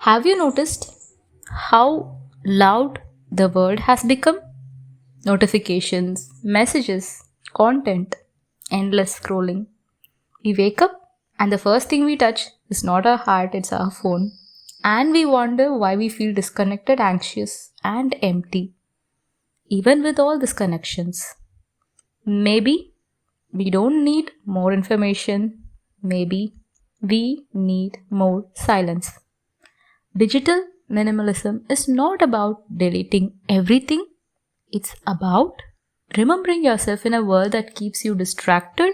Have you noticed how loud the world has become? Notifications, messages, content, endless scrolling. We wake up and the first thing we touch is not our heart, it's our phone. And we wonder why we feel disconnected, anxious, and empty, even with all these connections. Maybe we don't need more information, maybe we need more silence. Digital minimalism is not about deleting everything, it's about remembering yourself in a world that keeps you distracting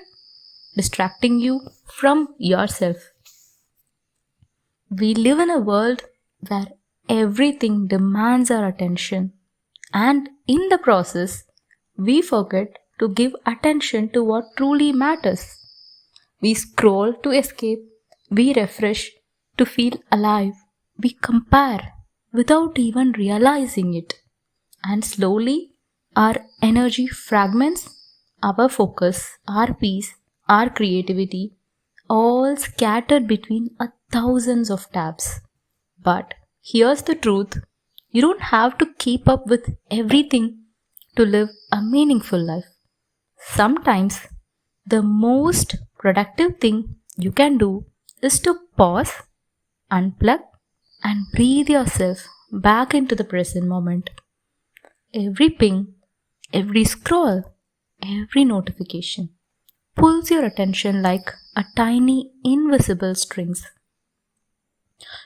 you from yourself. We live in a world where everything demands our attention, and in the process, we forget to give attention to what truly matters. We scroll to escape, we refresh to feel alive, we compare without even realizing it, and slowly our energy fragments, our focus, our peace, our creativity, all scattered between thousands of tabs. But here's the truth, you don't have to keep up with everything to live a meaningful life. Sometimes the most productive thing you can do is to pause, unplug, and breathe yourself back into the present moment. Every ping, every scroll, every notification pulls your attention like a tiny invisible strings.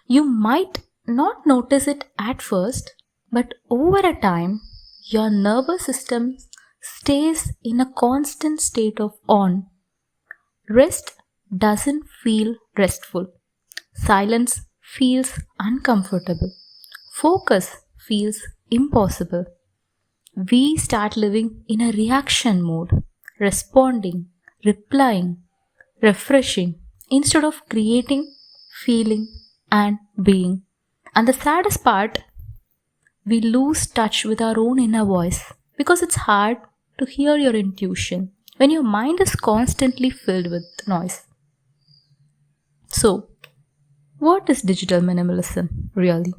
You might not notice it at first, but over a time, your nervous system stays in a constant state of on. Rest doesn't feel restful. Silence feels uncomfortable. Focus feels impossible. We start living in a reaction mode, responding, replying, refreshing, instead of creating, feeling, and being. And the saddest part, we lose touch with our own inner voice because it's hard to hear your intuition when your mind is constantly filled with noise. So, what is digital minimalism really?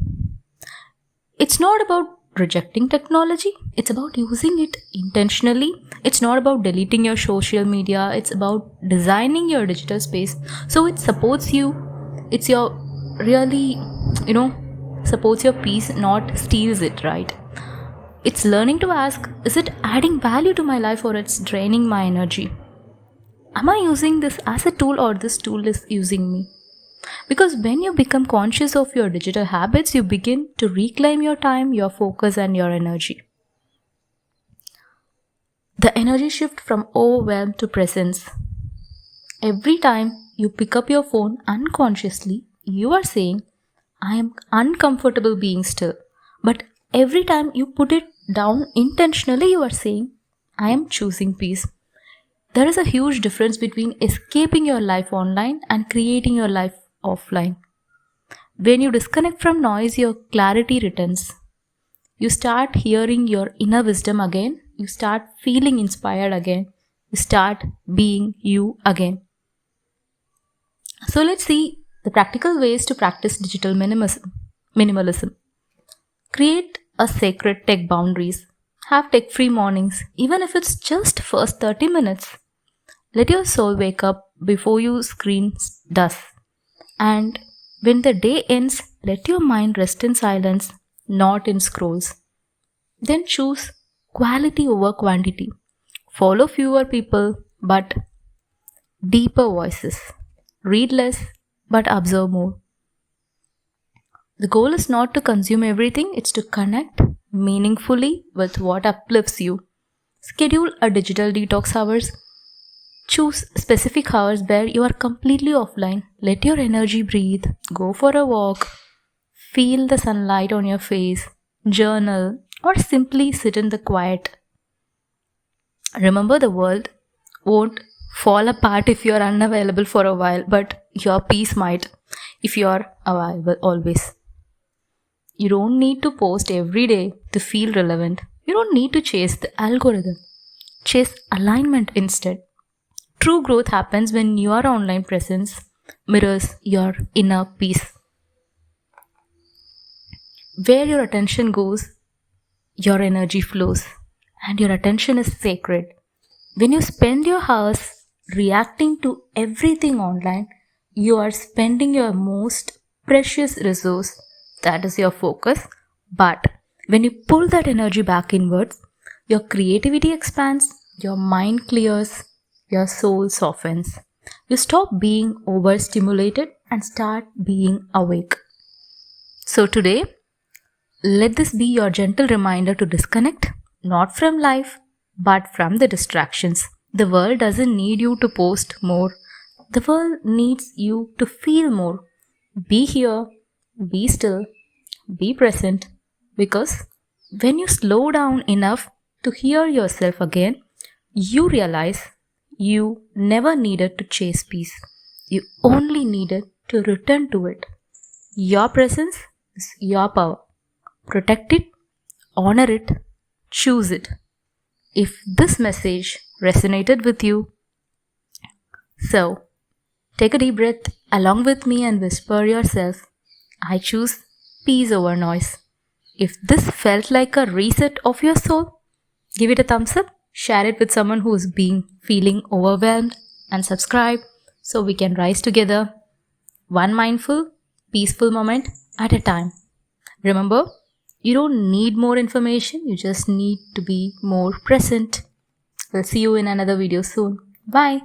It's not about rejecting technology, it's about using it intentionally. It's not about deleting your social media, it's about designing your digital space so it supports you. It's your really, supports your peace, not steals it, right? It's learning to ask, is it adding value to my life or it's draining my energy? Am I using this as a tool or this tool is using me? Because when you become conscious of your digital habits, you begin to reclaim your time, your focus, and your energy. The energy shift from overwhelm to presence. Every time you pick up your phone unconsciously, you are saying, I am uncomfortable being still. But every time you put it down intentionally, you are saying, I am choosing peace. There is a huge difference between escaping your life online and creating your life offline. When you disconnect from noise, your clarity returns. You start hearing your inner wisdom again. You start feeling inspired again. You start being you again. So let's see the practical ways to practice digital minimalism. Create a sacred tech boundaries. Have tech-free mornings, even if it's just first 30 minutes. Let your soul wake up before your screen does. And when the day ends, let your mind rest in silence, not in scrolls. Then choose quality over quantity. Follow fewer people, but deeper voices. Read less, but observe more. The goal is not to consume everything, it's to connect meaningfully with what uplifts you. Schedule a digital detox hours. Choose specific hours where you are completely offline. Let your energy breathe. Go for a walk. Feel the sunlight on your face. Journal or simply sit in the quiet. Remember, the world won't fall apart if you are unavailable for a while, but your peace might if you are available always. You don't need to post every day to feel relevant. You don't need to chase the algorithm. Chase alignment instead. True growth happens when your online presence mirrors your inner peace. Where your attention goes, your energy flows, and your attention is sacred. When you spend your hours reacting to everything online, you are spending your most precious resource, that is your focus. But when you pull that energy back inwards, your creativity expands, your mind clears, your soul softens. You stop being overstimulated and start being awake. So today, let this be your gentle reminder to disconnect, not from life, but from the distractions. The world doesn't need you to post more. The world needs you to feel more. Be here, be still, be present. Because when you slow down enough to hear yourself again, you realize you never needed to chase peace. You only needed to return to it. Your presence is your power. Protect it, honor it, choose it. If this message resonated with you, so take a deep breath along with me and whisper yourself, I choose peace over noise. If this felt like a reset of your soul, give it a thumbs up, share it with someone who's been feeling overwhelmed, and subscribe so we can rise together, one mindful, peaceful moment at a time. Remember, you don't need more information, you just need to be more present. We'll see you in another video soon. Bye.